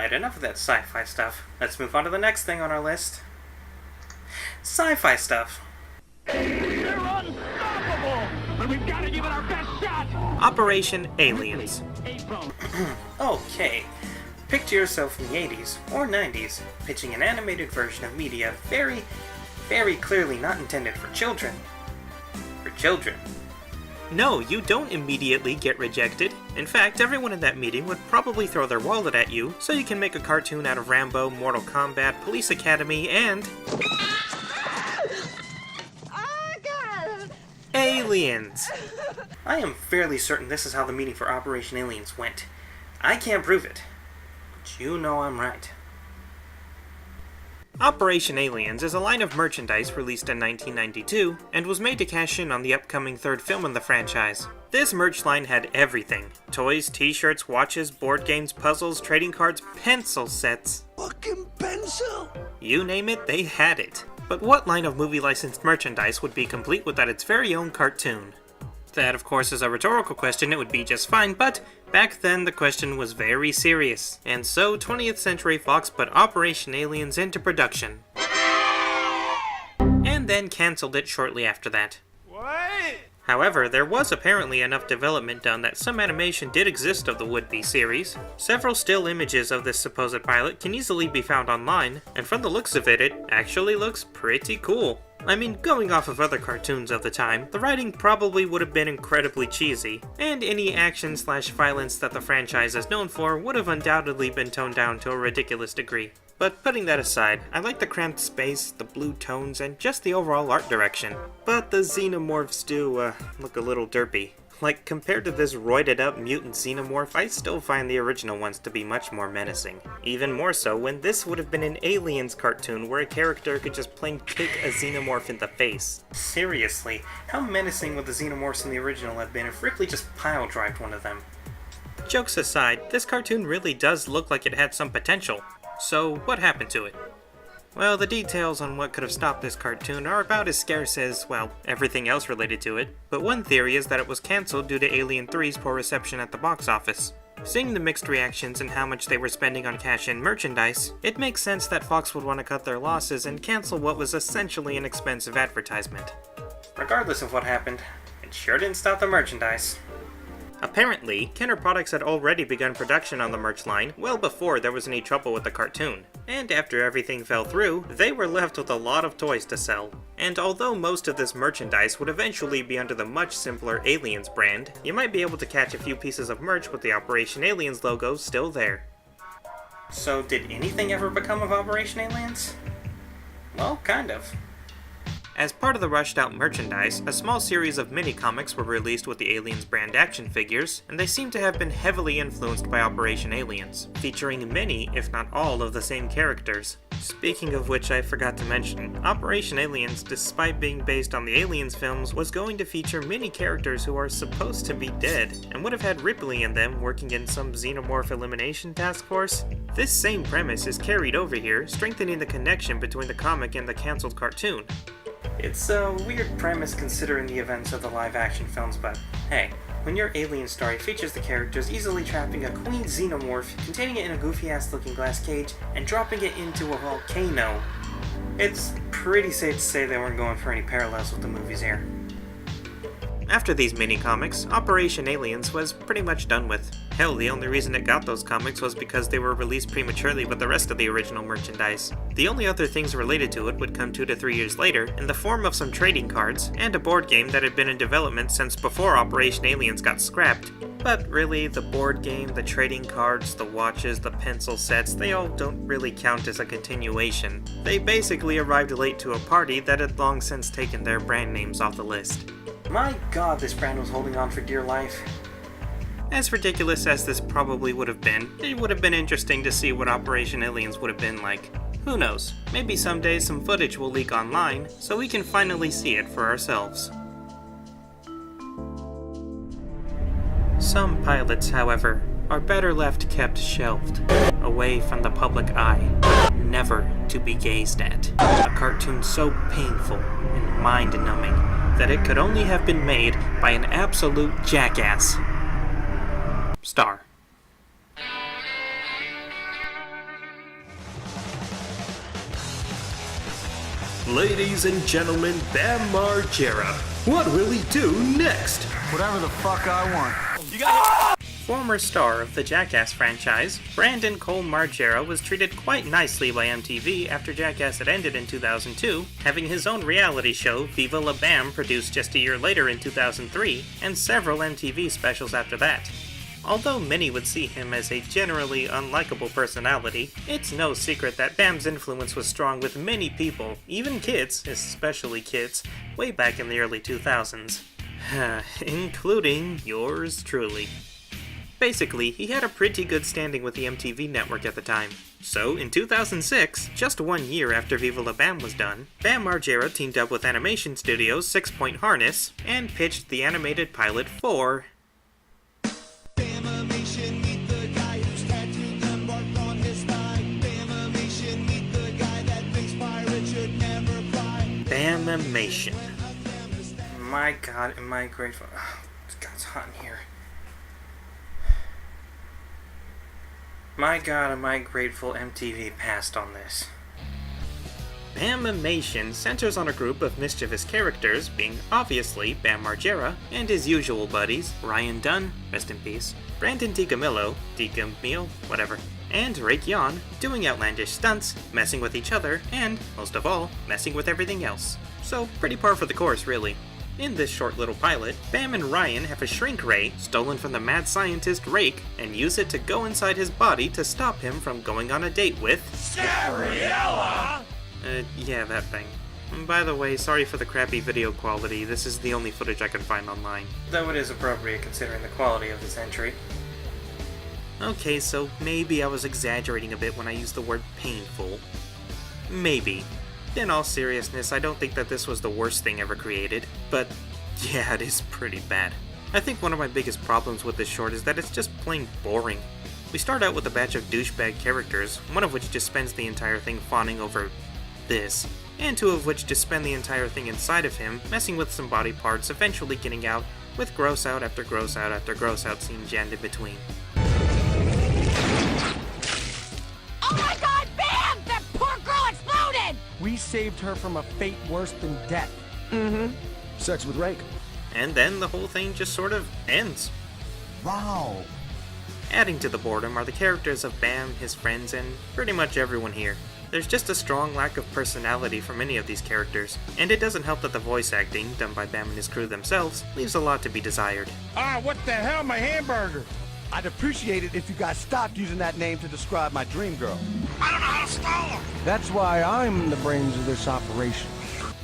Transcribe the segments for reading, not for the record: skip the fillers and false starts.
Alright, enough of that sci-fi stuff. Let's move on to the next thing on our list. Sci-fi stuff. They're unstoppable! But we've got to give it our best shot! Operation Aliens. Okay. Picture yourself in the 80s or 90s, pitching an animated version of media very, very clearly not intended for children. For children. No, you don't immediately get rejected. In fact, everyone in that meeting would probably throw their wallet at you, so you can make a cartoon out of Rambo, Mortal Kombat, Police Academy, and... Aliens! I am fairly certain this is how the meeting for Operation Aliens went. I can't prove it, but you know I'm right. Operation Aliens is a line of merchandise released in 1992 and was made to cash in on the upcoming third film in the franchise. This merch line had everything: toys, t-shirts, watches, board games, puzzles, trading cards, pencil sets. Fucking pencil! You name it, they had it. But what line of movie licensed merchandise would be complete without its very own cartoon? That, of course, is a rhetorical question. It would be just fine, but back then the question was very serious. And so 20th Century Fox put Operation Aliens into production. And then cancelled it shortly after that. What? However, there was apparently enough development done that some animation did exist of the would-be series. Several still images of this supposed pilot can easily be found online, and from the looks of it, it actually looks pretty cool. I mean, going off of other cartoons of the time, the writing probably would have been incredibly cheesy, and any action/violence that the franchise is known for would have undoubtedly been toned down to a ridiculous degree. But putting that aside, I like the cramped space, the blue tones, and just the overall art direction. But the xenomorphs do, look a little derpy. Like, compared to this roided up mutant xenomorph, I still find the original ones to be much more menacing. Even more so when this would have been an Aliens cartoon where a character could just plain kick a xenomorph in the face. Seriously, how menacing would the xenomorphs in the original have been if Ripley just pile-drived one of them? Jokes aside, this cartoon really does look like it had some potential. So, what happened to it? Well, the details on what could have stopped this cartoon are about as scarce as, well, everything else related to it, but one theory is that it was cancelled due to Alien 3's poor reception at the box office. Seeing the mixed reactions and how much they were spending on cash-in merchandise, it makes sense that Fox would want to cut their losses and cancel what was essentially an expensive advertisement. Regardless of what happened, it sure didn't stop the merchandise. Apparently, Kenner Products had already begun production on the merch line well before there was any trouble with the cartoon, and after everything fell through, they were left with a lot of toys to sell. And although most of this merchandise would eventually be under the much simpler Aliens brand, you might be able to catch a few pieces of merch with the Operation Aliens logo still there. So did anything ever become of Operation Aliens? Well, kind of. As part of the rushed out merchandise, a small series of mini-comics were released with the Aliens brand action figures, and they seem to have been heavily influenced by Operation Aliens, featuring many, if not all, of the same characters. Speaking of which, I forgot to mention, Operation Aliens, despite being based on the Aliens films, was going to feature many characters who are supposed to be dead, and would have had Ripley in them working in some xenomorph elimination task force. This same premise is carried over here, strengthening the connection between the comic and the cancelled cartoon. It's a weird premise considering the events of the live-action films, but hey, when your Alien story features the characters easily trapping a queen xenomorph, containing it in a goofy-ass looking glass cage, and dropping it into a volcano, it's pretty safe to say they weren't going for any parallels with the movies here. After these mini-comics, Operation Aliens was pretty much done with. Hell, the only reason it got those comics was because they were released prematurely with the rest of the original merchandise. The only other things related to it would come 2 to 3 years later in the form of some trading cards and a board game that had been in development since before Operation Aliens got scrapped. But really, the board game, the trading cards, the watches, the pencil sets, they all don't really count as a continuation. They basically arrived late to a party that had long since taken their brand names off the list. My god, this brand was holding on for dear life. As ridiculous as this probably would have been, it would have been interesting to see what Operation Aliens would have been like. Who knows, maybe someday some footage will leak online, so we can finally see it for ourselves. Some pilots, however, are better left kept shelved, away from the public eye, never to be gazed at. A cartoon so painful and mind-numbing that it could only have been made by an absolute jackass. Star. Ladies and gentlemen, Bam Margera. What will he do next? Whatever the fuck I want. Former star of the Jackass franchise, Brandon Cole Margera was treated quite nicely by MTV after Jackass had ended in 2002, having his own reality show, Viva La Bam, produced just a year later in 2003, and several MTV specials after that. Although many would see him as a generally unlikable personality, it's no secret that Bam's influence was strong with many people, even kids, especially kids, way back in the early 2000s. Including yours truly. Basically, he had a pretty good standing with the MTV network at the time. So, in 2006, just 1 year after Viva La Bam was done, Bam Margera teamed up with animation studio's 6 Point Harness and pitched the animated pilot for Bamimation, meet the guy who's tattooed the mark on his thigh. Bamimation, meet the guy that thinks pirates should never fly. Bamimation. My god, am I grateful. Oh, it's hot in here. My god, am I grateful MTV passed on this. Bamimation centers on a group of mischievous characters, being obviously Bam Margera and his usual buddies, Ryan Dunn, rest in peace, Brandon DiCamillo, whatever, and Rake Yon, doing outlandish stunts, messing with each other, and, most of all, messing with everything else. So, pretty par for the course, really. In this short little pilot, Bam and Ryan have a shrink ray stolen from the mad scientist Rake and use it to go inside his body to stop him from going on a date with Gabriella! Yeah, that thing. And by the way, sorry for the crappy video quality, this is the only footage I can find online. Though it is appropriate considering the quality of this entry. Okay, so maybe I was exaggerating a bit when I used the word painful. Maybe. In all seriousness, I don't think that this was the worst thing ever created, but yeah, it is pretty bad. I think one of my biggest problems with this short is that it's just plain boring. We start out with a batch of douchebag characters, one of which just spends the entire thing fawning over this, and two of which just spend the entire thing inside of him, messing with some body parts, eventually getting out, with gross out after gross out after gross out scenes jammed in between. Oh my god, Bam! That poor girl exploded! We saved her from a fate worse than death. Sex with Rake. And then the whole thing just sort of ends. Wow. Adding to the boredom are the characters of Bam, his friends, and pretty much everyone here. There's just a strong lack of personality for many of these characters, and it doesn't help that the voice acting, done by Bam and his crew themselves, leaves a lot to be desired. Ah, what the hell, my hamburger? I'd appreciate it if you guys stopped using that name to describe my dream girl. I don't know how to stall her. That's why I'm the brains of this operation.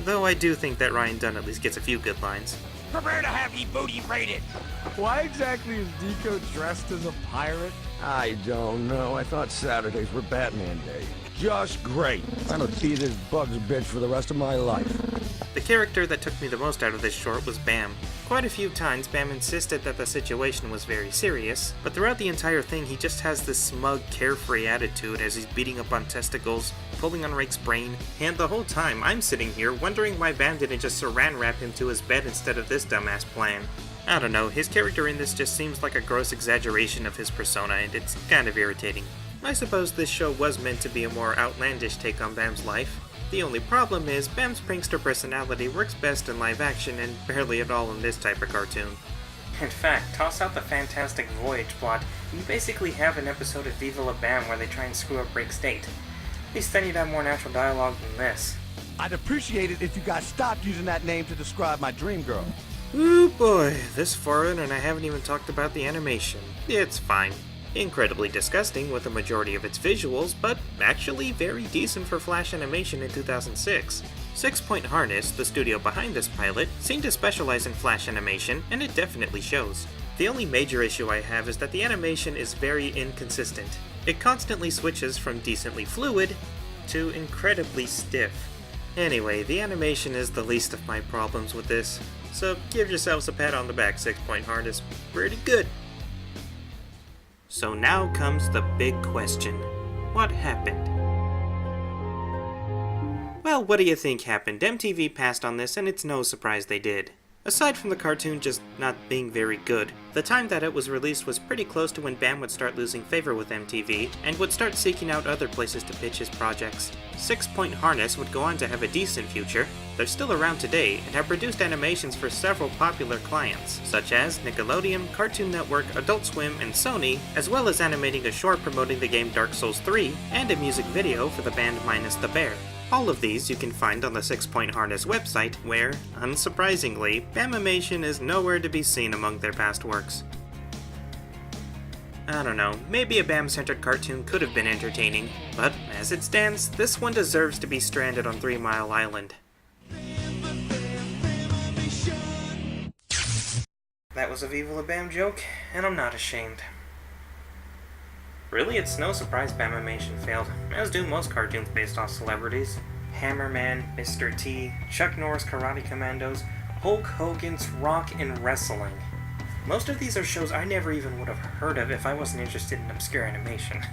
Though I do think that Ryan Dunn at least gets a few good lines. Prepare to have ye booty raided. Why exactly is Deco dressed as a pirate? I don't know. I thought Saturdays were Batman Day. Just great. I'm gonna be this Bugs bitch for the rest of my life. The character that took me the most out of this short was Bam. Quite a few times Bam insisted that the situation was very serious, but throughout the entire thing he just has this smug, carefree attitude as he's beating up on testicles, pulling on Rake's brain, and the whole time I'm sitting here wondering why Bam didn't just saran wrap him to his bed instead of this dumbass plan. I don't know, his character in this just seems like a gross exaggeration of his persona, and it's kind of irritating. I suppose this show was meant to be a more outlandish take on Bam's life. The only problem is, Bam's prankster personality works best in live action and barely at all in this type of cartoon. In fact, toss out the Fantastic Voyage plot, and you basically have an episode of Viva La Bam where they try and screw up Rake's date. At least then you'd have more natural dialogue than this. I'd appreciate it if you guys stopped using that name to describe my dream girl. Ooh boy, this far in and I haven't even talked about the animation. It's fine. Incredibly disgusting with the majority of its visuals, but actually very decent for Flash animation in 2006. 6 Point Harness, the studio behind this pilot, seemed to specialize in Flash animation, and it definitely shows. The only major issue I have is that the animation is very inconsistent. It constantly switches from decently fluid to incredibly stiff. Anyway, the animation is the least of my problems with this, so give yourselves a pat on the back, 6 Point Harness. Pretty good. So now comes the big question. What happened? Well, what do you think happened? MTV passed on this, and it's no surprise they did. Aside from the cartoon just not being very good, the time that it was released was pretty close to when Bam would start losing favor with MTV and would start seeking out other places to pitch his projects. 6 Point Harness would go on to have a decent future. They're still around today and have produced animations for several popular clients, such as Nickelodeon, Cartoon Network, Adult Swim, and Sony, as well as animating a short promoting the game Dark Souls 3 and a music video for the band Minus the Bear. All of these you can find on the 6 Point Harness website, where, unsurprisingly, Bamimation is nowhere to be seen among their past works. I don't know, maybe a Bam-centered cartoon could have been entertaining, but as it stands, this one deserves to be stranded on 3 Mile Island. That was a Viva La Bam joke, and I'm not ashamed. Really, it's no surprise Bamimation failed, as do most cartoons based off celebrities. Hammerman, Mr. T, Chuck Norris Karate Commandos, Hulk Hogan's Rock and Wrestling. Most of these are shows I never even would have heard of if I wasn't interested in obscure animation.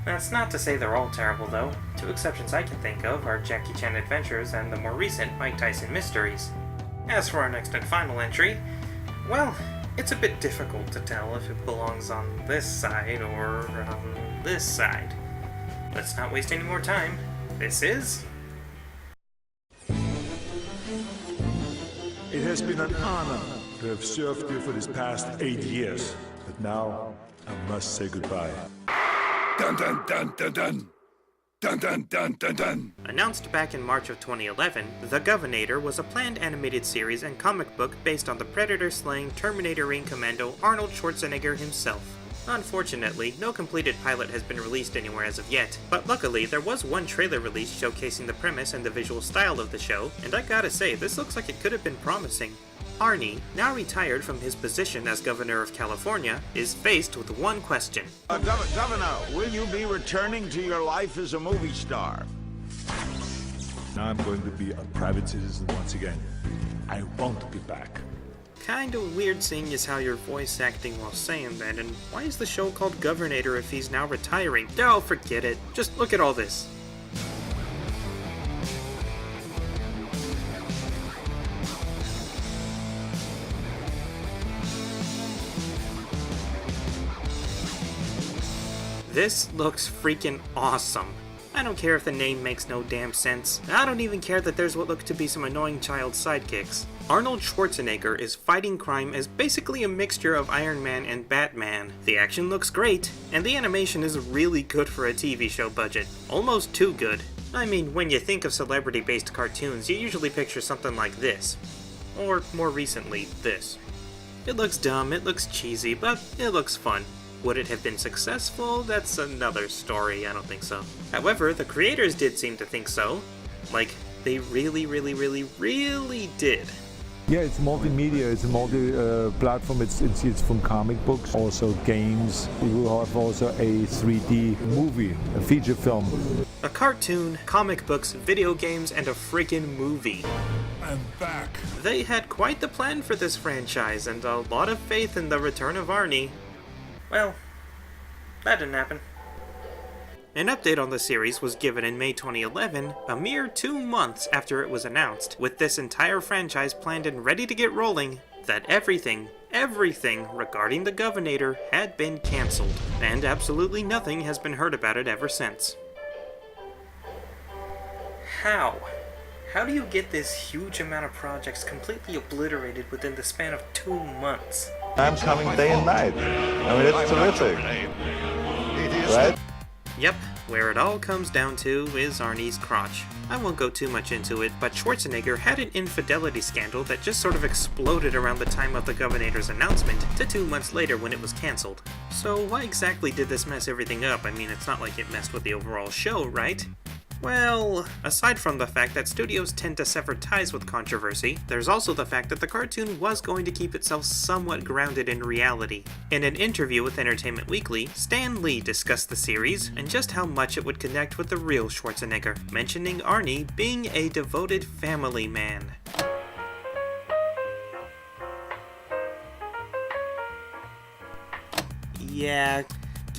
That's not to say they're all terrible though. 2 exceptions I can think of are Jackie Chan Adventures and the more recent Mike Tyson Mysteries. As for our next and final entry, well, it's a bit difficult to tell if it belongs on this side or on this side. Let's not waste any more time. This is... It has been an honor to have served you for this past 8 years, but now I must say goodbye. Dun dun dun dun dun! Dun dun dun dun dun! Announced back in March of 2011, The Governator was a planned animated series and comic book based on the Predator-slaying Terminator-ing commando Arnold Schwarzenegger himself. Unfortunately, no completed pilot has been released anywhere as of yet, but luckily there was one trailer released showcasing the premise and the visual style of the show, and I gotta say, this looks like it could have been promising. Arnie, now retired from his position as Governor of California, is faced with one question. Governor, will you be returning to your life as a movie star? Now I'm going to be a private citizen once again. I won't be back. Kinda weird seeing as how you're voice acting while saying that, and why is the show called Governator if he's now retiring? Oh, forget it. Just look at all this. This looks freaking awesome. I don't care if the name makes no damn sense. I don't even care that there's what look to be some annoying child sidekicks. Arnold Schwarzenegger is fighting crime as basically a mixture of Iron Man and Batman. The action looks great, and the animation is really good for a TV show budget. Almost too good. I mean, when you think of celebrity-based cartoons, you usually picture something like this. Or, more recently, this. It looks dumb, it looks cheesy, but it looks fun. Would it have been successful? That's another story, I don't think so. However, the creators did seem to think so. Like, they really did. Yeah, it's multimedia, it's a multi-platform, it's from comic books, also games. We will have also a 3D movie, a feature film. A cartoon, comic books, video games, and a freaking movie. I'm back. They had quite the plan for this franchise, and a lot of faith in the return of Arnie. Well, that didn't happen. An update on the series was given in May 2011, a mere 2 months after it was announced, with this entire franchise planned and ready to get rolling, that everything regarding the Governator had been cancelled, and absolutely nothing has been heard about it ever since. How? How do you get this huge amount of projects completely obliterated within the span of 2 months? I'm coming day and night. I mean, it's terrific. Right? Yep, where it all comes down to is Arnie's crotch. I won't go too much into it, but Schwarzenegger had an infidelity scandal that just sort of exploded around the time of the Governator's announcement to 2 months later when it was cancelled. So why exactly did this mess everything up? I mean, it's not like it messed with the overall show, right? Well, aside from the fact that studios tend to sever ties with controversy, there's also the fact that the cartoon was going to keep itself somewhat grounded in reality. In an interview with Entertainment Weekly, Stan Lee discussed the series and just how much it would connect with the real Schwarzenegger, mentioning Arnie being a devoted family man. Yeah,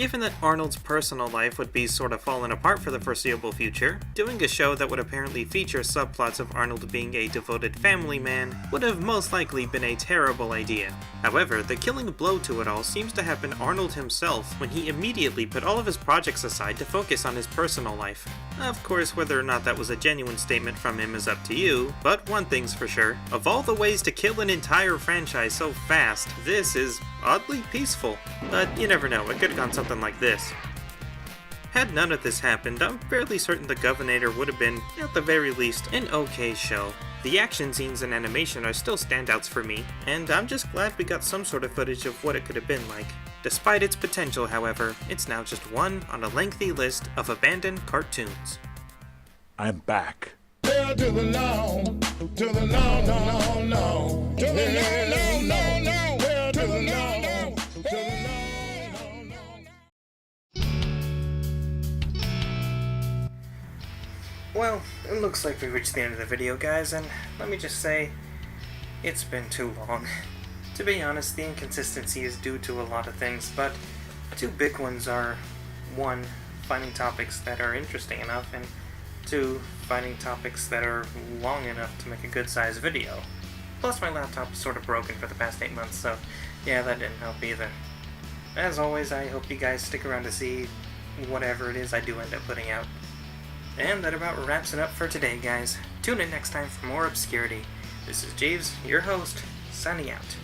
Given that Arnold's personal life would be sort of falling apart for the foreseeable future, doing a show that would apparently feature subplots of Arnold being a devoted family man would have most likely been a terrible idea. However, the killing blow to it all seems to have been Arnold himself when he immediately put all of his projects aside to focus on his personal life. Of course, whether or not that was a genuine statement from him is up to you, but one thing's for sure, of all the ways to kill an entire franchise so fast, this is oddly peaceful. But you never know, it could have gone something like this. Had none of this happened, I'm fairly certain the Governator would have been, at the very least, an okay show. The action scenes and animation are still standouts for me, and I'm just glad we got some sort of footage of what it could have been like. Despite its potential, however, it's now just one on a lengthy list of abandoned cartoons. I'm back. To the no, to the no, no, no, no, to the no, no, no, no, to the no, to the no, no, no. Well, it looks like we reached the end of the video, guys, and let me just say, it's been too long. To be honest, the inconsistency is due to a lot of things, but two big ones are, one, finding topics that are interesting enough, and two, finding topics that are long enough to make a good-sized video. Plus, my laptop is sort of broken for the past 8 months, so yeah, that didn't help either. As always, I hope you guys stick around to see whatever it is I do end up putting out. And that about wraps it up for today, guys. Tune in next time for more Obscurity. This is Jeeves, your host, signing out.